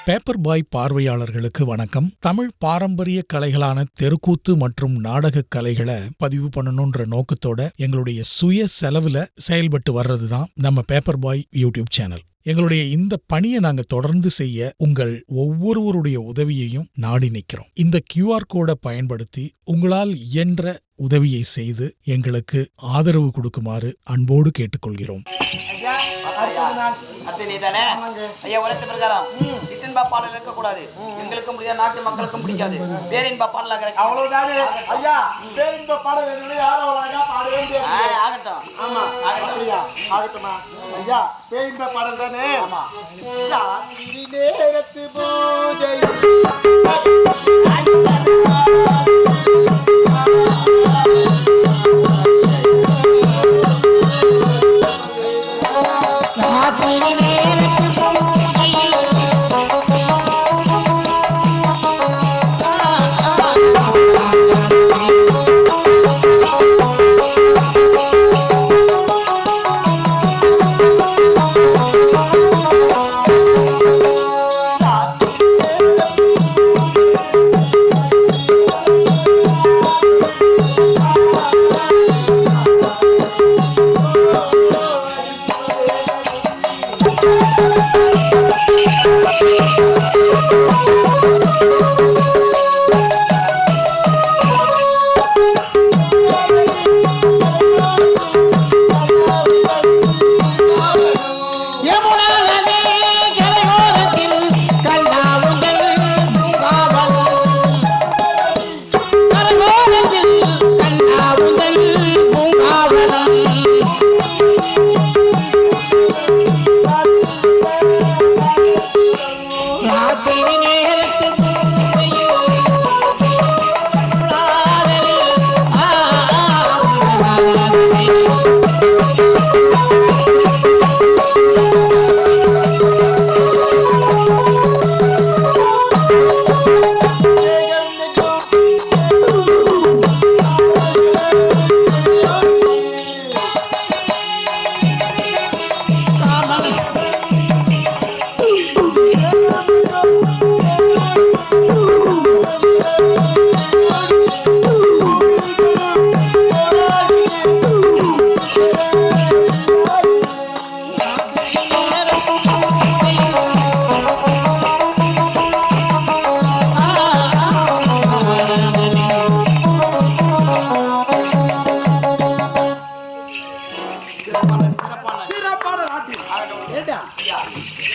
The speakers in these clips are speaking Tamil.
பேப்பர் பாய் பார்வையாளர்களுக்கு வணக்கம். தமிழ் பாரம்பரிய கலைகளான தெருக்கூத்து மற்றும் நாடக கலைகளை பதிவு பண்ணணும்ன்ற நோக்கத்தோட எங்களுடைய சுய செலவுல செயல்பட்டு வர்றதுதான் நம்ம பேப்பர் பாய் யூடியூப் சேனல். எங்களுடைய இந்த பணியை நாங்க தொடர்ந்து செய்ய உங்கள் ஒவ்வொருவருடைய உதவியையும் நாடி நிற்கிறோம். இந்த QR கோடை பயன்படுத்தி உங்களால் இயன்ற உதவியை செய்து எங்களுக்கு ஆதரவு கொடுக்குமாறு அன்போடு கேட்டுக்கொள்கிறோம். சிற்றின்ப பாடல் இருக்கக்கூடாது. எங்களுக்கும் முடியாது, நாட்டு மக்களுக்கும் பிடிக்காது. பேரின்ப பாடல் தானே.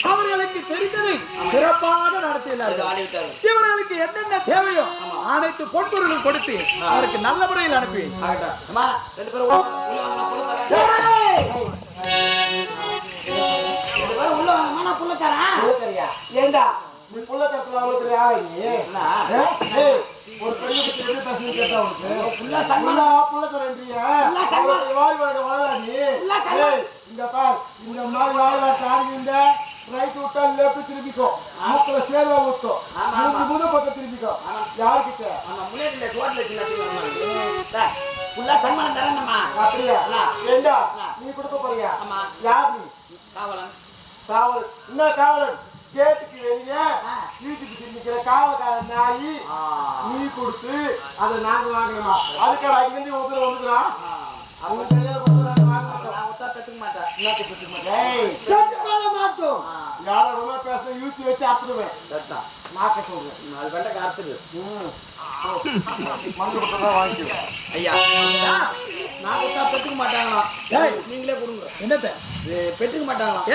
அவர்களுக்கு தெரிந்ததை சிறப்பாக நடத்தியுள்ளார்கள். இவர்களுக்கு என்னென்ன தேவையோ அனைத்து பொன்பொருளும் கொடுத்து அவருக்கு நல்ல முறையில் அனுப்பி ஒரு பெண்ணுக்கு எப்படி பேசுறது கேட்டா இந்த பார் இந்த மாதிரி வாழ்வாங்க ரைட் விட்டா லெஃப்ட் திரும்பிக்கோ மூக்குல சேர்வா ஊத்தோ முது பக்கம் திரும்பிக்கோ யாருக்கிட்ட சன்மானம் தரேன்மா. அப்படியா ஏண்டா நீ கொடுக்க போறியா? யார் நீ? காவலன். காவலன் என்ன காவலன்? கேட்டுக்கு வெளியே வீட்டுக்கு திரும்பிக்கிற காவல்காரன் நாயி நீ கொடுத்து அதை நாங்க வாங்கணுமா? அதுக்காக அங்கிருந்து ஒருத்தர் வந்துக்கிறான். அவங்க கையில கொடுக்குறாங்க வாங்க மாட்டோம். யாரும் ரொம்ப பேச யூத்தி வச்சு அறுத்துடுவேன். நாக்க சொல்றேன் அது வெண்ட காத்துது மண்ணு கொடுத்தா வாங்கிக்குவேன். ஐயா நான் கொடுத்தா பெற்றுக்க மாட்டாங்களாம். நீங்களே கொடுங்க. என்னத்தை பெற்றுக்க மாட்டாங்களாம்.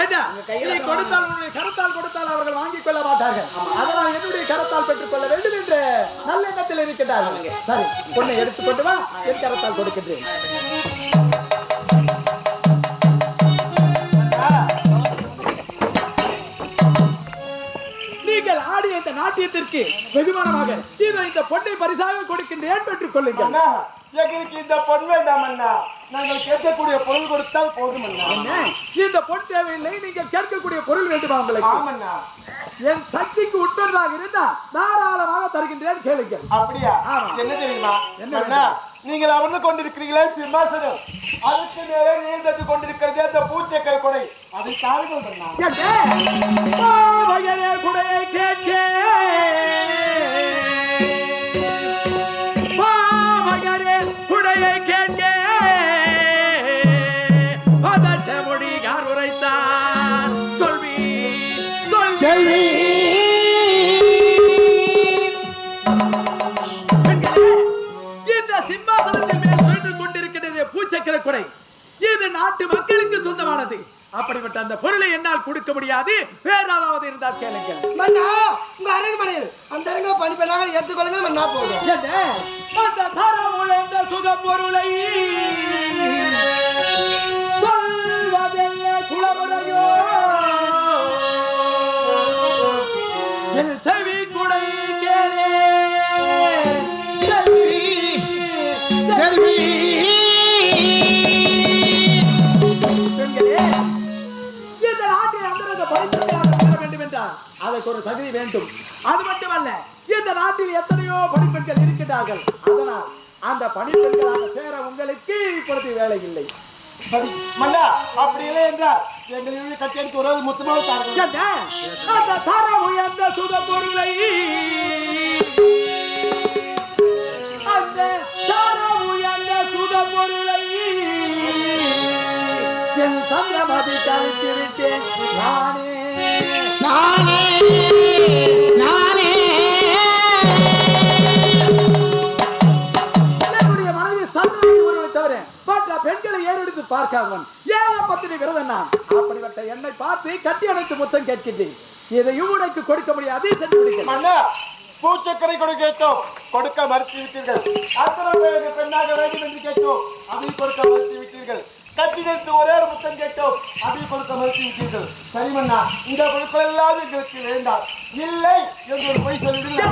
கரத்தால் கொடுத்தால் அவர்கள் வாங்கிக் கொள்ள மாட்டார்கள். அதனால் என்னுடைய கரத்தால் பெற்றுக் கொள்ள வேண்டும் என்று நல்ல எண்ணத்தில் இருக்கின்றார்கள். சரி, பொண்ணை எடுத்துக்கொண்டு வா, என் கரத்தால் கொடுக்கின்றேன். நீங்கள் ஆடிய இந்த நாட்டியத்திற்கு வெகுமானமாக இந்த பொண்ணை பரிசாக கொடுக்கின்றேன், பெற்றுக் கொள்ளுங்கள். எங்களுக்கு இந்த பொன் வேண்டாம் அண்ணா, நாங்கள் கேட்கக்கூடிய பொருள் கொடுத்தால் போதும் அண்ணா. இந்த பொன் தேவையில்லை, நீங்கள் கேட்கக்கூடிய பொருள் வேண்டுமா உங்களுக்கு? ஆமண்ணா. என் சக்திக்கு உட்பட்டதாக இருந்தா தாராளமாக தருகின்றேன், கேளுங்கள். அப்படியா? என்ன தெரியுமா? என்ன நீங்கள் அமர்ந்து கொண்டிருக்கிறீர்களே சிம்மாசனம், அதுக்கு நேரே நீந்தது கொண்டிருக்கிறது அந்த பூச்சக்கர் கொடை. அதை தாருங்கள் குடையை நாட்டு மக்களுக்கு சொந்தமானது. அப்படிப்பட்ட அந்த பொருளை என்னால் கொடுக்க முடியாது. வேற ஏதாவது இருந்தால் கேளுங்கள். மன்னா உங்க அரண்மனையில் அந்த அரங்க பணிப்பெண்ணாக ஏற்றுக்கொள்ளுங்க மன்னா போதும். என்ன அந்த தரமுழந்த சுக பொருளை சொல்வதெல்ல குலமுறையோ என் செவி குடை கேளே செல்வி பெண்களே, இந்த நாட்டில் அந்தரங்க படிப்புகளாக சேர வேண்டும் என்றால் அதற்கு ஒரு தகுதி வேண்டும். அது மட்டுமல்ல, இந்த நாட்டில் எத்தனையோ பணிப்பெண்கள் இருக்கின்றார்கள். அதனால் அந்த பணிப்பெண்களாக சேர உங்களுக்கு இப்பொழுது வேலை இல்லை. மன்னா அப்படி இல்லை என்றால் எங்கள் கச்சேரிக்கு ஒரு மொத்தமாக தாருங்கள். என்ன அந்த தரம் உயர்ந்த சுக பொருளை அந்த தரம் உயர்ந்த சுக பொருளை என் சந்திரமதி கழித்து விட்டேன் நானே. என்னுடைய மனைவி சந்திரமதி ஒருவனை தவிர மற்ற பெண்களை ஏறெடுத்து பார்க்காதவன் ஏழை பத்தினி விரதன் நான். அப்படிப்பட்ட என்னை பார்த்து கட்டி அணைத்து முத்தம் கேட்கின்றேன். இதையும் உனக்கு கொடுக்க முடியாது. சென்று விடுங்கள். மன்னா பூச்சக்கரை கொடு கேட்டோம், கொடுக்க மறுத்து விட்டீர்கள். அத்தனை பெண்ணாக வேண்டும் என்று கேட்டோம், அதை கொடுக்க மறுத்து விட்டீர்கள். கட்டி நிறுத்து ஒரே ஒரு முத்தம் கேட்டோம், அதை கொடுக்க மறுத்து விட்டீர்கள். சரி மன்னா, இந்த பொருட்கள் எல்லாம் எங்களுக்கு வேண்டாம். இல்லை என்று ஒரு பொய் சொல்லிவிடுங்கள்.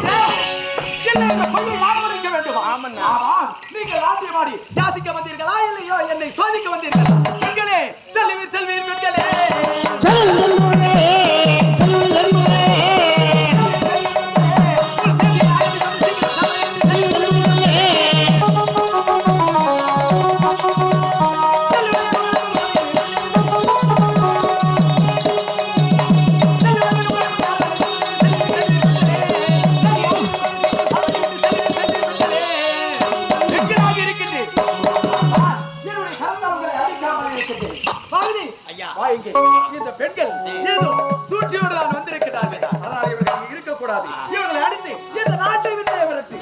நீங்கள் ராஜ்யமாடி யாசிக்க வந்தீர்களா இல்லையோ என்னை சோதிக்க வந்தீர்களா? பெண்களே, செல்வீர் செல்வீர் பெண்களே, இந்த பெண்கள் ஏதோ சூழ்ச்சியோடு தான் வந்திருக்கிறார்கள். அதனால் இவர்கள் இருக்கக்கூடாது. இவர்களை அடித்து இந்த நாட்டை விட்டு விரட்டி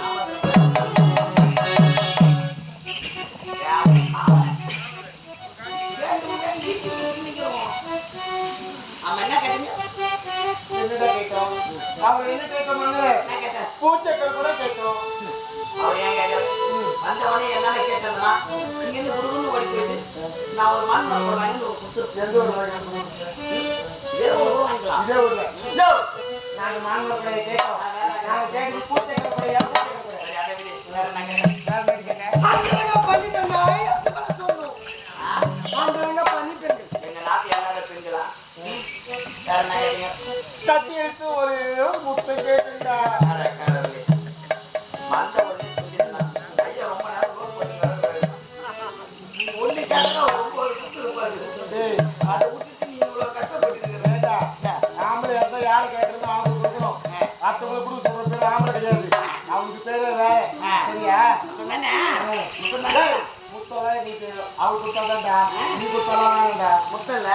பூச்சக்கரை கூட கேட்டோம். அவர் ஏன் கேட்கல? வந்தவனே என்னன்னு கேட்டதுன்னா இங்கிருந்து குடுகுன்னு ஓடி போயிட்டு நான் ஒரு மண் மரப்போட வாங்கி ஒரு கொடுத்துருப்பேன். எந்த ஒரு இதே ஒரு ரூபா வாங்கிக்கலாம். இதே ஊர்ல நாங்க மாங்கல் கடையை கேட்டோம். நாங்க கேட்டு பூச்சக்கரை கடையா சரி, அதை விடு. வேற என்ன கேட்டேன்? அந்த அரங்க பணிப்பெண்ணா ஏற்றுக்கொள்ள சொல்லணும். அந்த அரங்க பணிப்பெண்கள் எங்க நாட்டு ஏழாத பெண்களா? வேற என்ன கேட்டீங்க? கட்டி எடுத்து ஒரு முட்டை கேட்டுங்க. அட கடவுளே. வந்த உடனே சொல்லிருந்தான். ஐயா ரொம்ப நேரம் ரோல் போட்டு ஒண்ணு கேட்டா ரொம்ப இருப்பாரு. அதை விட்டுட்டு நீ இவ்வளவு கஷ்டப்பட்டு இருக்கிற. ஆம்பளை இருந்தா யாரு கேட்கறது அவங்க கொடுக்கணும். மற்றவங்களை கூட சொல்ற பேர் ஆம்பளை கிடையாது. அவங்களுக்கு பேரு வேற. சரியா? முத்தம் முத்தம் எங்களுக்கு அவங்க கொடுத்தாதான்டா, நீ கொடுத்தாலாம் வேண்டாம்டா. முத்தம் இல்ல.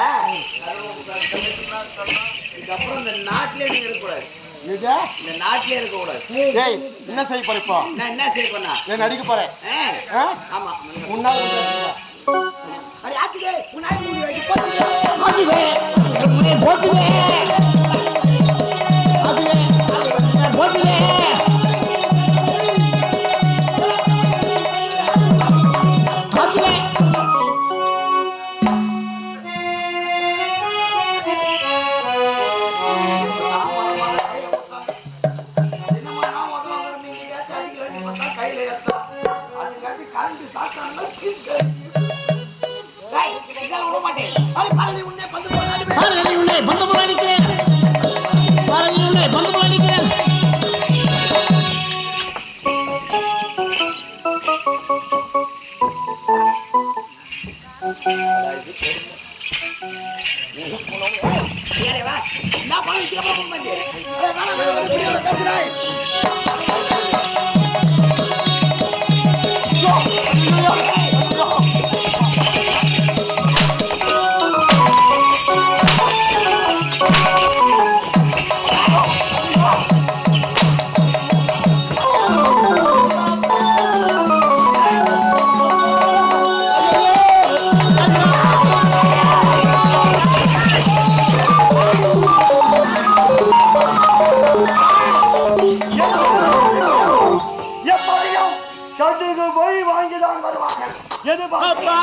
இதுக்கப்புறம் இந்த நாட்டிலே நீங்க இருக்கக்கூடாது. இது இந்த நாட்டிலே இருக்கக்கூடாது. ஏய் என்ன செய்ய போற இப்போ? நான் என்ன செய்ய பண்ணா? நான் நடிக்க போறேன். ஆமா. முன்னாள் அடி ஆச்சுதே உன்னாய் மூடி வைத்து போட்டுவே கையில ஏத்தா அதுக்காட்டி கரண்ட் சாத்தான விட மாட்டேன். பாரதி உன்னை பந்து போல அடிக்கிறேன். நான் பணம் பேசுறேன். அப்பா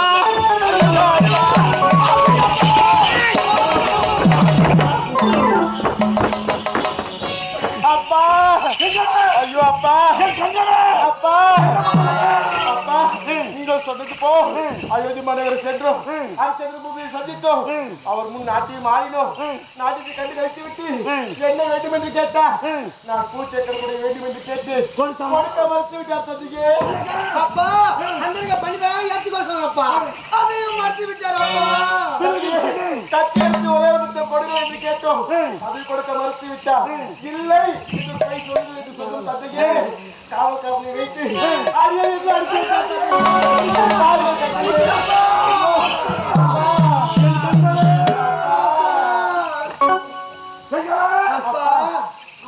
அப்பா ஐயோ அப்பா அப்பா அப்பா நீங்கள் சொன்னது போ அயோத்தி மாநகர சென்றோம் பூமியை சந்தித்தோம் அவர் முன் நாட்டியம் ஆடினோம் நாட்டியத்தை கண்டு கழித்து விட்டு என்ன வேண்டும் என்று கேட்டா நான் பூச்சேக்கர் கூட வேண்டும் என்று கேட்டு கொடுக்க மறுத்து விட்டார் தந்தையே அப்பா அந்த பண்ணிதான் ஏத்துக்கோ சொன்னப்பா அதையும் மறுத்து விட்டார் அப்பா கட்டி எடுத்து ஒரே ஒரு கொடுங்க என்று கேட்டோம் அதை கொடுக்க மறுத்து விட்டார் இல்லை இது கை சொல்லுங்கள் என்று சொல்லும் தந்தையே காவல்காரனை வைத்து அடியே என்று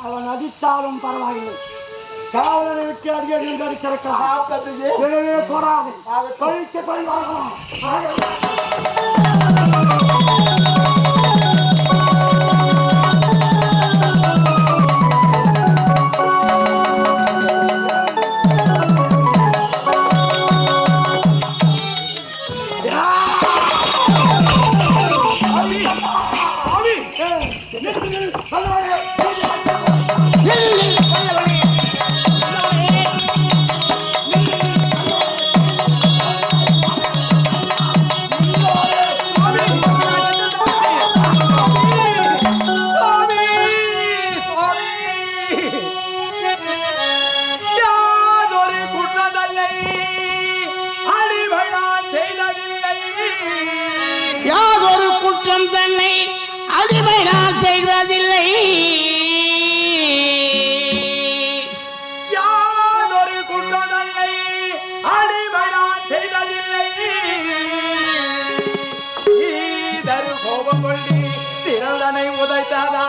அவன் அடித்தாலும் பரவாயில்லை காவலனை விட்டு அடியடி அடித்திருக்கலாம் எனவே போராது பழிக்க பழி வாங்கலாம் யாதொரு குற்றம் தன்னை அடிமை நான் செய்வதில்லை யாதொரு குற்றமில்லை அடிமை நான் செய்ததில்லை ஈதரு கோபம் கொள்ளி திரளனை உதைத்ததா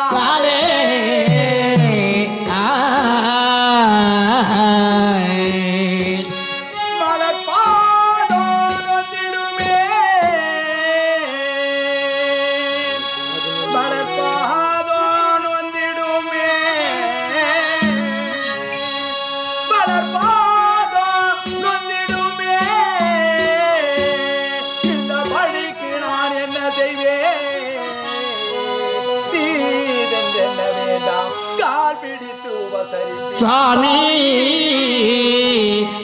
சுவாமி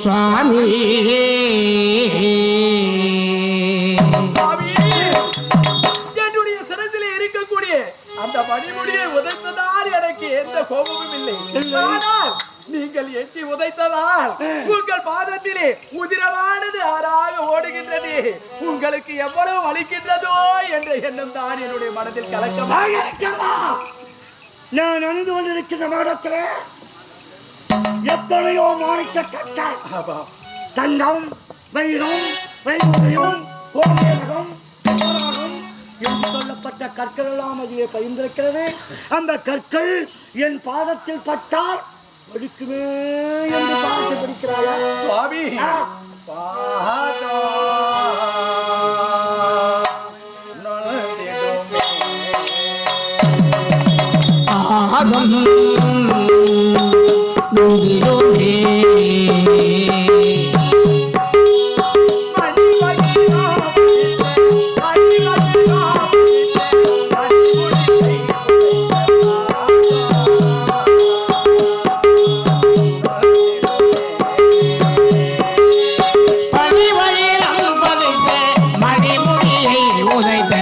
சுவாமி என்னுடைய சிரசிலே இருக்கக்கூடிய அந்த மணிமுடியை உதைப்பதால் எனக்கு எந்த கோபமும் இல்லை ஆனால் நீங்கள் எட்டி உதைத்ததால் உங்கள் பாதத்திலே உதிரமானது ஆறாக ஓடுகின்றது உங்களுக்கு எவ்வளவு வலிக்கின்றதோ என்ற எண்ணம் தான் என்னுடைய மனதில் கலக்கமாக நான் அணிந்து கொண்டிருக்கின்ற மகடத்திலே எத்தனையோ மாணிக்க கற்கள் தங்கம் வைரம் வைமுறையும் கோமேதகம் என்று சொல்லப்பட்ட கற்கள் எல்லாம் அதிலே பதிந்திருக்கிறது அந்த கற்கள் என் பாதத்தில் பட்டால் வலிக்குமே என்று பார்த்து படிக்கிறாயா சுவாமி பாதா மடிமுடியை உதைத்த